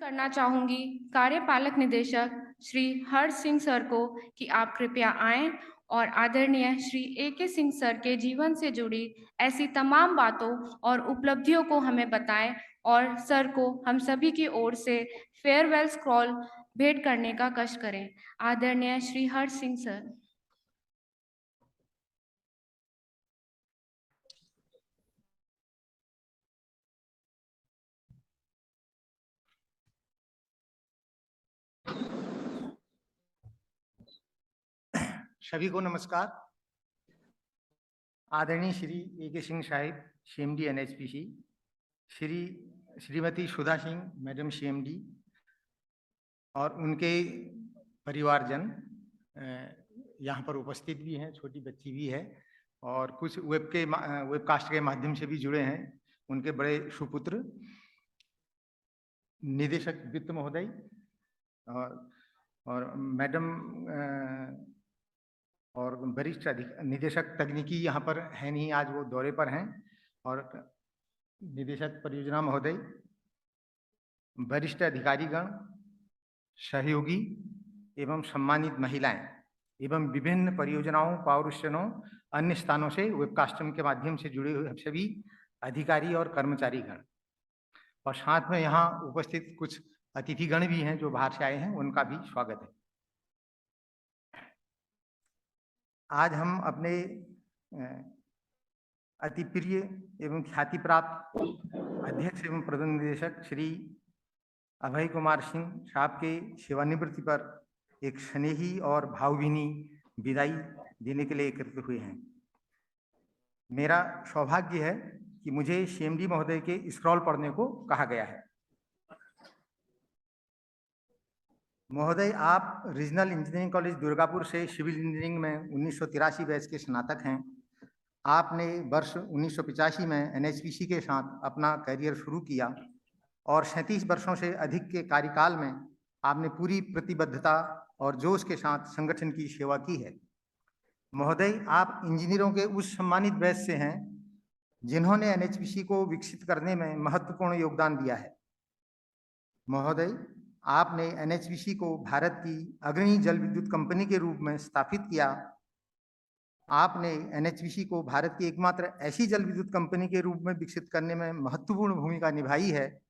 करना चाहूंगी कार्यपालक निदेशक श्री हर्ष सिंह सर को कि आप कृपया आएं और आदरणीय श्री A.K. सिंह सर के जीवन से जुड़ी ऐसी तमाम बातों और उपलब्धियों को हमें बताएं और सर को हम सभी की ओर से फेयरवेल स्क्रॉल भेंट करने का कष्ट करें। आदरणीय श्री हर्ष सिंह सर। सभी को नमस्कार। आदरणीय Shri A.K. Singh Sahib CMD NHPC, Shrimati Sudha Singh madam CMD और उनके परिवारजन यहाँ पर उपस्थित भी हैं, छोटी बच्ची भी है और कुछ वेबकास्ट के माध्यम से भी जुड़े हैं। उनके बड़े सुपुत्र निदेशक वित्त महोदय और मैडम और वरिष्ठ निदेशक तकनीकी यहाँ पर है नहीं, आज वो दौरे पर हैं। और निदेशक परियोजना महोदय, वरिष्ठ अधिकारीगण, सहयोगी एवं सम्मानित महिलाएं एवं विभिन्न परियोजनाओं, पावरस्टेशनों, अन्य स्थानों से वेबकास्टिंग के माध्यम से जुड़े हुए सभी अधिकारी और कर्मचारीगण, और साथ में यहाँ उपस्थित कुछ अतिथिगण भी हैं जो बाहर से आए हैं, उनका भी स्वागत है। आज हम अपने अति प्रिय एवं ख्याति प्राप्त अध्यक्ष एवं प्रबंध निदेशक श्री अभय कुमार सिंह साहब के सेवानिवृत्ति पर एक स्नेही और भावभीनी विदाई देने के लिए एकत्रित हुए हैं। मेरा सौभाग्य है कि मुझे CMD महोदय के स्क्रॉल पढ़ने को कहा गया है। महोदय, आप रीजनल इंजीनियरिंग कॉलेज दुर्गापुर से सिविल इंजीनियरिंग में 1983 बैच के स्नातक हैं। आपने वर्ष 1985 में NHPC के साथ अपना करियर शुरू किया और 37 वर्षों से अधिक के कार्यकाल में आपने पूरी प्रतिबद्धता और जोश के साथ संगठन की सेवा की है। महोदय, आप इंजीनियरों के उस सम्मानित बैच से हैं जिन्होंने NHPC को विकसित करने में महत्वपूर्ण योगदान दिया है। महोदय, आपने NHPC को भारत की अग्रणी जल विद्युत कंपनी के रूप में स्थापित किया। आपने NHPC को भारत की एकमात्र ऐसी जल विद्युत कंपनी के रूप में विकसित करने में महत्वपूर्ण भूमिका निभाई है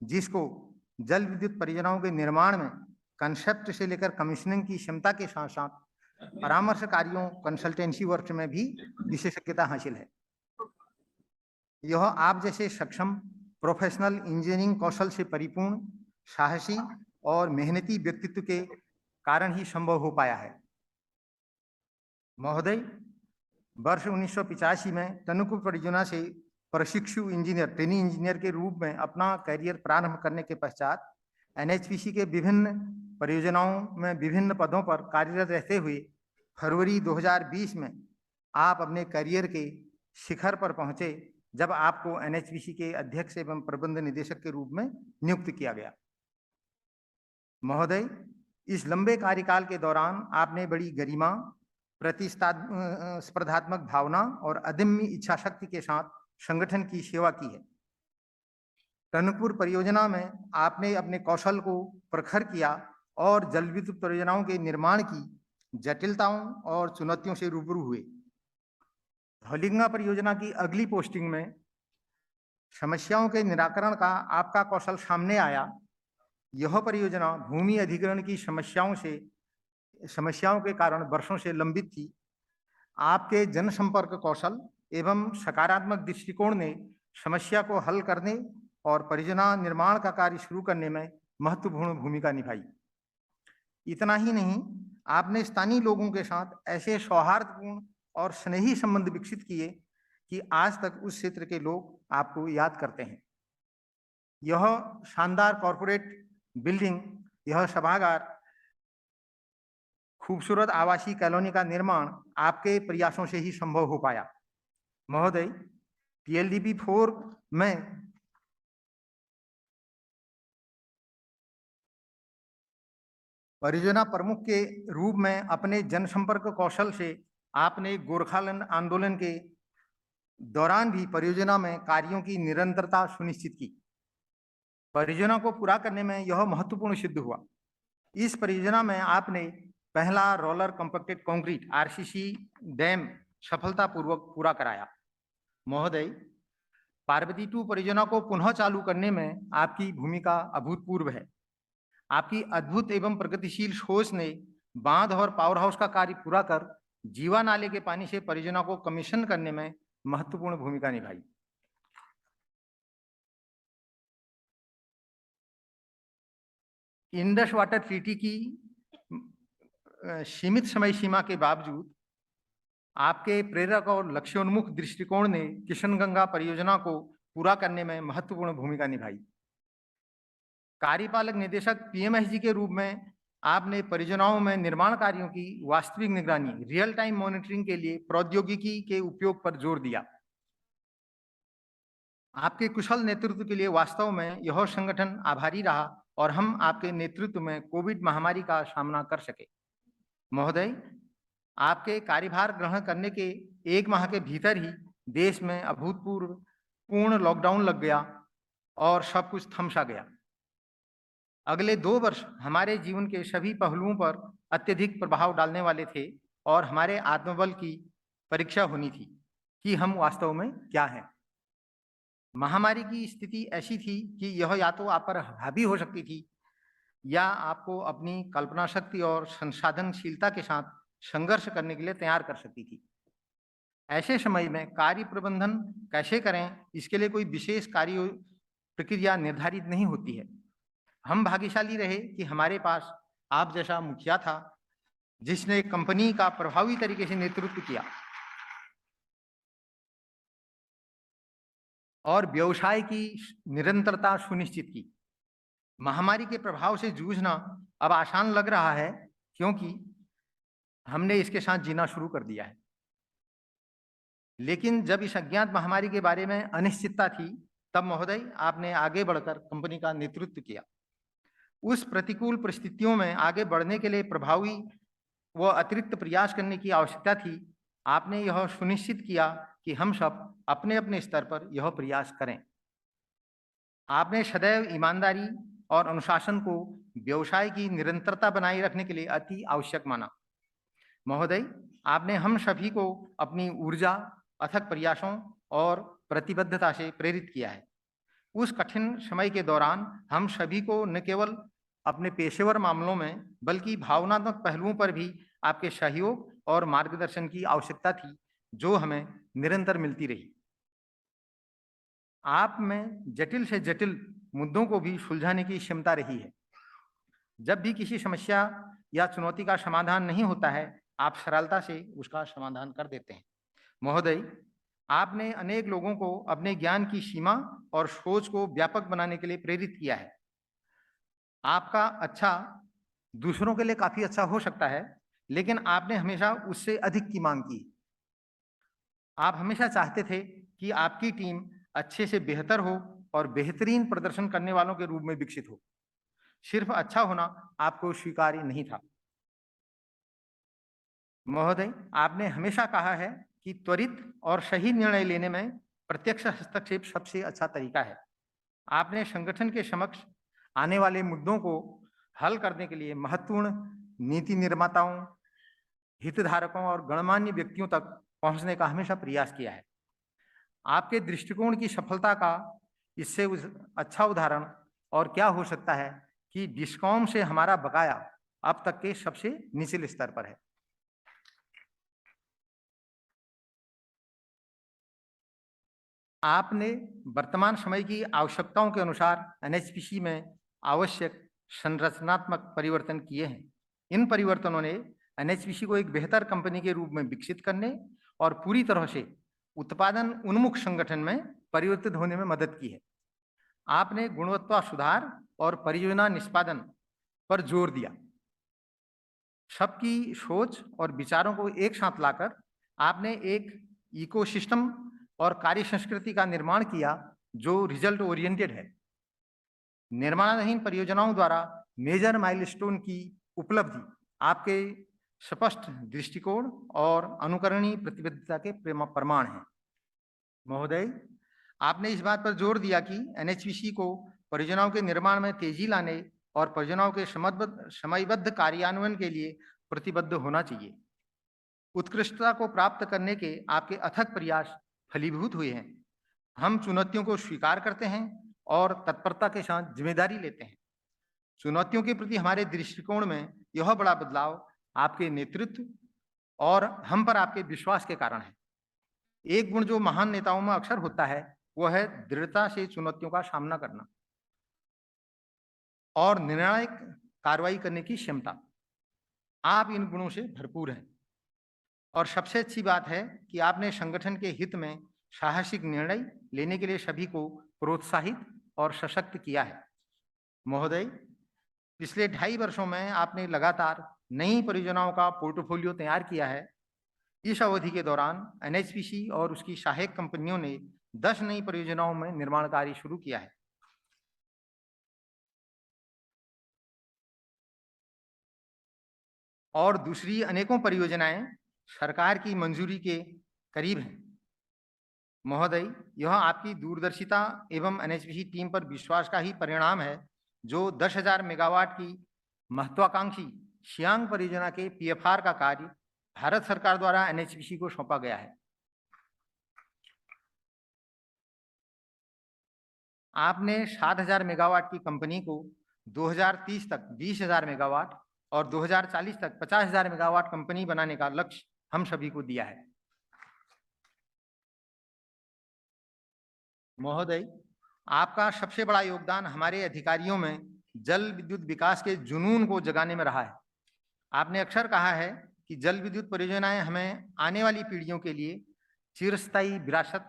जिसको जल विद्युत परियोजनाओं के निर्माण में कंसेप्ट से लेकर कमीशनिंग की क्षमता के साथ साथ परामर्श कार्यों, कंसल्टेंसी वर्क में भी विशेषज्ञता हासिल है। यह आप जैसे सक्षम प्रोफेशनल इंजीनियरिंग कौशल से परिपूर्ण, साहसी और मेहनती व्यक्तित्व के कारण ही संभव हो पाया है। महोदय, वर्ष 1985 में टनकपुर परियोजना से प्रशिक्षु इंजीनियर, ट्रेनिंग इंजीनियर के रूप में अपना करियर प्रारंभ करने के पश्चात NHPC के विभिन्न परियोजनाओं में विभिन्न पदों पर कार्यरत रहते हुए फरवरी 2020 में आप अपने करियर के शिखर पर पहुंचे जब आपको NHPC के अध्यक्ष एवं प्रबंध निदेशक के रूप में नियुक्त किया गया। महोदय, इस लंबे कार्यकाल के दौरान आपने बड़ी गरिमा, प्रतिस्पर्धात्मक भावना और अदम्य इच्छा शक्ति के साथ संगठन की सेवा की है। टनकपुर परियोजना में आपने अपने कौशल को प्रखर किया और जल विद्युत परियोजनाओं के निर्माण की जटिलताओं और चुनौतियों से रूबरू हुए। धौलिंगा परियोजना की अगली पोस्टिंग में समस्याओं के निराकरण का आपका कौशल सामने आया। यह परियोजना भूमि अधिग्रहण की समस्याओं के कारण वर्षों से लंबित थी। आपके जनसंपर्क कौशल एवं सकारात्मक दृष्टिकोण ने समस्या को हल करने और परियोजना निर्माण का कार्य शुरू करने में महत्वपूर्ण भूमिका निभाई। इतना ही नहीं, आपने स्थानीय लोगों के साथ ऐसे सौहार्दपूर्ण और स्नेही संबंध विकसित किए कि आज तक उस क्षेत्र के लोग आपको याद करते हैं। यह शानदार कॉरपोरेट बिल्डिंग, यह सभागार, खूबसूरत आवासीय कॉलोनी का निर्माण आपके प्रयासों से ही संभव हो पाया। महोदय, PLDB 4 में परियोजना प्रमुख के रूप में अपने जनसंपर्क कौशल से आपने गोरखालैंड आंदोलन के दौरान भी परियोजना में कार्यों की निरंतरता सुनिश्चित की। परियोजना को पूरा करने में यह महत्वपूर्ण सिद्ध हुआ। इस परियोजना में आपने पहला roller compacted concrete RCC dam सफलतापूर्वक पूरा कराया। महोदय, पार्वती 2 परियोजना को पुनः चालू करने में आपकी भूमिका अभूतपूर्व है। आपकी अद्भुत एवं प्रगतिशील सोच ने बांध और पावर हाउस का कार्य पूरा कर जीवा नाले के पानी से परियोजना को कमीशन करने में महत्वपूर्ण भूमिका निभाई। इंडस वाटर ट्रीटी की सीमित समय सीमा के बावजूद आपके प्रेरक और लक्ष्योन्मुख दृष्टिकोण ने किशनगंगा परियोजना को पूरा करने में महत्वपूर्ण भूमिका निभाई। कार्यपालक निदेशक पीएमएसजी के रूप में आपने परियोजनाओं में निर्माण कार्यों की वास्तविक निगरानी, रियल टाइम मॉनिटरिंग के लिए प्रौद्योगिकी के उपयोग पर जोर दिया। आपके कुशल नेतृत्व के लिए वास्तव में यह संगठन आभारी रहा और हम आपके नेतृत्व में कोविड महामारी का सामना कर सके। महोदय, आपके कार्यभार ग्रहण करने के 1 माह के भीतर ही देश में अभूतपूर्व पूर्ण लॉकडाउन लग गया और सब कुछ थम सा गया। अगले 2 वर्ष हमारे जीवन के सभी पहलुओं पर अत्यधिक प्रभाव डालने वाले थे और हमारे आत्मबल की परीक्षा होनी थी कि हम वास्तव में क्या हैं। महामारी की स्थिति ऐसी थी कि यह या तो आप पर हावी हो सकती थी या आपको अपनी कल्पना शक्ति और संसाधनशीलता के साथ संघर्ष करने के लिए तैयार कर सकती थी। ऐसे समय में कार्य प्रबंधन कैसे करें, इसके लिए कोई विशेष कार्य प्रक्रिया निर्धारित नहीं होती है। हम भाग्यशाली रहे कि हमारे पास आप जैसा मुखिया था जिसने कंपनी का प्रभावी तरीके से नेतृत्व किया और व्यवसाय की निरंतरता सुनिश्चित की। महामारी के प्रभाव से जूझना अब आसान लग रहा है क्योंकि हमने इसके साथ जीना शुरू कर दिया है। लेकिन जब इस अज्ञात महामारी के बारे में अनिश्चितता थी, तब महोदय आपने आगे बढ़कर कंपनी का नेतृत्व किया। उस प्रतिकूल परिस्थितियों में आगे बढ़ने के लिए प्रभावी व अतिरिक्त प्रयास करने की आवश्यकता थी। आपने यह सुनिश्चित किया कि हम सब अपने अपने स्तर पर यह प्रयास करें। आपने सदैव ईमानदारी और अनुशासन को व्यवसाय की निरंतरता बनाए रखने के लिए अति आवश्यक माना। महोदय, आपने हम सभी को अपनी ऊर्जा, अथक प्रयासों और प्रतिबद्धता से प्रेरित किया है। उस कठिन समय के दौरान हम सभी को न केवल अपने पेशेवर मामलों में बल्कि भावनात्मक पहलुओं पर भी आपके सहयोग और मार्गदर्शन की आवश्यकता थी, जो हमें निरंतर मिलती रही। आप में जटिल से जटिल मुद्दों को भी सुलझाने की क्षमता रही है। जब भी किसी समस्या या चुनौती का समाधान नहीं होता है, आप सरलता से उसका समाधान कर देते हैं। महोदय, आपने अनेक लोगों को अपने ज्ञान की सीमा और सोच को व्यापक बनाने के लिए प्रेरित किया है। आपका अच्छा दूसरों के लिए काफी अच्छा हो सकता है, लेकिन आपने हमेशा उससे अधिक की मांग की। आप हमेशा चाहते थे कि आपकी टीम अच्छे से बेहतर हो और बेहतरीन प्रदर्शन करने वालों के रूप में विकसित हो। सिर्फ अच्छा होना आपको स्वीकार्य नहीं था। महोदय, आपने हमेशा कहा है कि त्वरित और सही निर्णय लेने में प्रत्यक्ष हस्तक्षेप सबसे अच्छा तरीका है। आपने संगठन के समक्ष आने वाले मुद्दों को हल करने के लिए महत्वपूर्ण नीति निर्माताओं, हितधारकों और गणमान्य व्यक्तियों तक पहुंचने का हमेशा प्रयास किया है। आपके दृष्टिकोण की सफलता का इससे अच्छा उदाहरण और क्या हो सकता है कि डिस्कॉम से हमारा बकाया अब तक के सबसे निचले स्तर पर है। आपने वर्तमान समय की आवश्यकताओं के अनुसार एनएचपीसी में आवश्यक संरचनात्मक परिवर्तन किए हैं। इन परिवर्तनों ने एनएचपीसी को एक बेहतर कंपनी के रूप में विकसित करने और पूरी तरह से उत्पादन उन्मुख संगठन में परिवर्तित होने में मदद की है। आपने गुणवत्ता सुधार और परियोजना निष्पादन पर जोर दिया। सबकी सोच और विचारों को एक साथ लाकर आपने एक इकोसिस्टम और कार्य संस्कृति का निर्माण किया जो रिजल्ट ओरिएंटेड है। निर्माणाधीन परियोजनाओं द्वारा मेजर माइलस्टोन की उपलब्धि आपके स्पष्ट दृष्टिकोण और अनुकरणीय प्रतिबद्धता के प्रमाण हैं। महोदय, आपने इस बात पर जोर दिया कि एनएचपीसी को परियोजनाओं के निर्माण में तेजी लाने और परियोजनाओं के समयबद्ध कार्यान्वयन के लिए प्रतिबद्ध होना चाहिए। उत्कृष्टता को प्राप्त करने के आपके अथक प्रयास फलीभूत हुए हैं। हम चुनौतियों को स्वीकार करते हैं और तत्परता के साथ जिम्मेदारी लेते हैं। चुनौतियों के प्रति हमारे दृष्टिकोण में यह बड़ा बदलाव आपके नेतृत्व और हम पर आपके विश्वास के कारण है। एक गुण जो महान नेताओं में अक्सर होता है, वह है दृढ़ता से चुनौतियों का सामना करना और निर्णायक कार्रवाई करने की क्षमता। आप इन गुणों से भरपूर हैं और सबसे अच्छी बात है कि आपने संगठन के हित में साहसिक निर्णय लेने के लिए सभी को प्रोत्साहित और सशक्त किया है। महोदय, पिछले 2.5 वर्षों में आपने लगातार नई परियोजनाओं का पोर्टफोलियो तैयार किया है। इस अवधि के दौरान एनएचपीसी और उसकी सहायक कंपनियों ने 10 नई परियोजनाओं में निर्माण कार्य शुरू किया है। और दूसरी अनेकों परियोजनाएं सरकार की मंजूरी के करीब हैं। महोदय, यह आपकी दूरदर्शिता एवं एनएचपीसी टीम पर विश्वास का ही परिणाम है, जो 10,000 मेगावाट की महत्वाकांक्षी सियांग परियोजना के पीएफआर का कार्य भारत सरकार द्वारा एनएचपीसी को सौंपा गया है। आपने 7,000 मेगावाट की कंपनी को 2030 तक 20,000 मेगावाट और 2040 तक 50,000 मेगावाट कंपनी बनाने का लक्ष्य हम सभी को दिया है। महोदय, आपका सबसे बड़ा योगदान हमारे अधिकारियों में जल विद्युत विकास के जुनून को जगाने में रहा है। आपने अक्सर कहा है कि जल विद्युत परियोजनाएं हमें आने वाली पीढ़ियों के लिए चिरस्थायी विरासत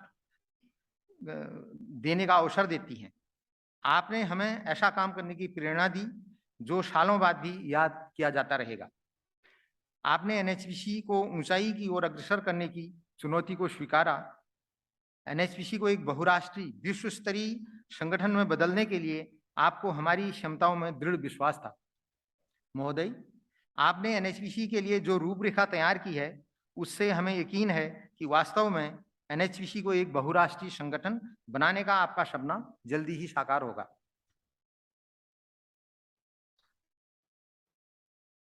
देने का अवसर देती हैं। आपने हमें ऐसा काम करने की प्रेरणा दी जो सालों बाद भी याद किया जाता रहेगा। आपने एनएचपीसी को ऊंचाई की ओर अग्रसर करने की चुनौती को स्वीकारा। एनएचपीसी को एक बहुराष्ट्रीय विश्व स्तरीय संगठन में बदलने के लिए आपको हमारी क्षमताओं में दृढ़ विश्वास था। महोदय, आपने एनएचपीसी के लिए जो रूपरेखा तैयार की है, उससे हमें यकीन है कि वास्तव में एनएचपीसी को एक बहुराष्ट्रीय संगठन बनाने का आपका सपना जल्दी ही साकार होगा।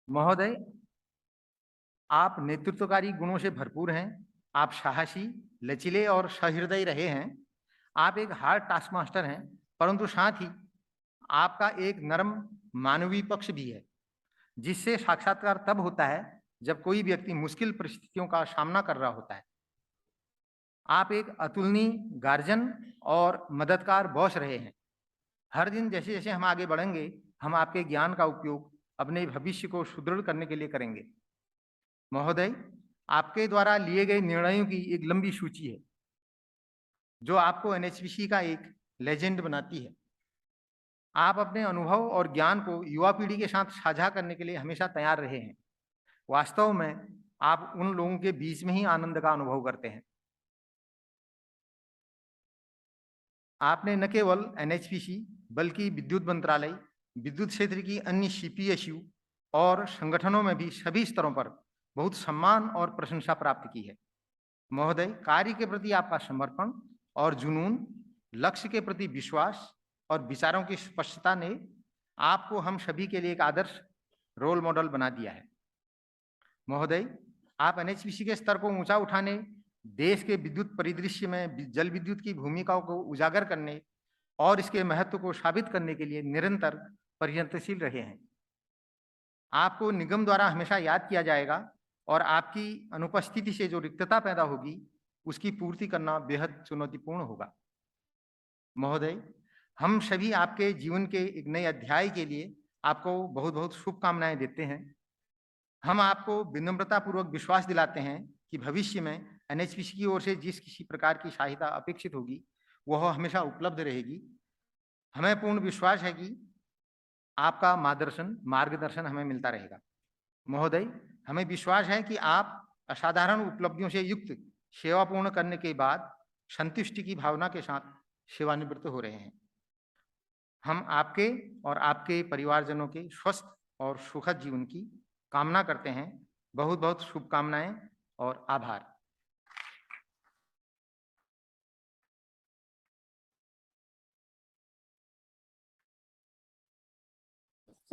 महोदय, आप नेतृत्वकारी गुणों से भरपूर हैं। आप साहसी, लचीले और सहृदय रहे हैं। आप एक हार्ड टास्क मास्टर हैं, परंतु साथ ही आपका एक नरम मानवीय पक्ष भी है, जिससे साक्षात्कार तब होता है जब कोई व्यक्ति मुश्किल परिस्थितियों का सामना कर रहा होता है। आप एक अतुलनीय गार्जियन और मददगार बॉस रहे हैं। हर दिन जैसे जैसे हम आगे बढ़ेंगे, हम आपके ज्ञान का उपयोग अपने भविष्य को सुदृढ़ करने के लिए करेंगे। महोदय, आपके द्वारा लिए गए निर्णयों की एक लंबी सूची है, जो आपको एनएचपीसी का एक लेजेंड बनाती है। आप अपने अनुभव और ज्ञान को युवा पीढ़ी के साथ साझा करने के लिए हमेशा तैयार रहे हैं। वास्तव में आप उन लोगों के बीच में ही आनंद का अनुभव करते हैं। आपने न केवल एनएचपीसी बल्कि विद्युत मंत्रालय, विद्युत क्षेत्र की अन्य सीपीएसयू और संगठनों में भी सभी स्तरों पर बहुत सम्मान और प्रशंसा प्राप्त की है। महोदय, कार्य के प्रति आपका समर्पण और जुनून, लक्ष्य के प्रति विश्वास और विचारों की स्पष्टता ने आपको हम सभी के लिए एक आदर्श रोल मॉडल बना दिया है। महोदय, आप एनएचपीसी के स्तर को ऊंचा उठाने, देश के विद्युत परिदृश्य में जल विद्युत की भूमिकाओं को उजागर करने और इसके महत्व को साबित करने के लिए निरंतर प्रयत्नशील रहे हैं। आपको निगम द्वारा हमेशा याद किया जाएगा और आपकी अनुपस्थिति से जो रिक्तता पैदा होगी, उसकी पूर्ति करना बेहद चुनौतीपूर्ण होगा। महोदय, हम सभी आपके जीवन के एक नए अध्याय के लिए आपको बहुत बहुत शुभकामनाएं देते हैं। हम आपको विनम्रतापूर्वक विश्वास दिलाते हैं कि भविष्य में एनएचपीसी की ओर से जिस किसी प्रकार की सहायता अपेक्षित होगी, वह हमेशा उपलब्ध रहेगी। हमें पूर्ण विश्वास है कि आपका मार्गदर्शन हमें मिलता रहेगा। महोदय, हमें विश्वास है कि आप असाधारण उपलब्धियों से युक्त सेवा पूर्ण करने के बाद संतुष्टि की भावना के साथ सेवानिवृत्त हो रहे हैं। हम आपके और आपके परिवारजनों के स्वस्थ और सुखद जीवन की कामना करते हैं। बहुत बहुत शुभकामनाएं और आभार।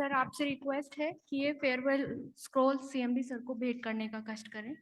सर आपसे रिक्वेस्ट है कि ये फेयरवेल स्क्रॉल सीएमडी सर को भेंट करने का कष्ट करें।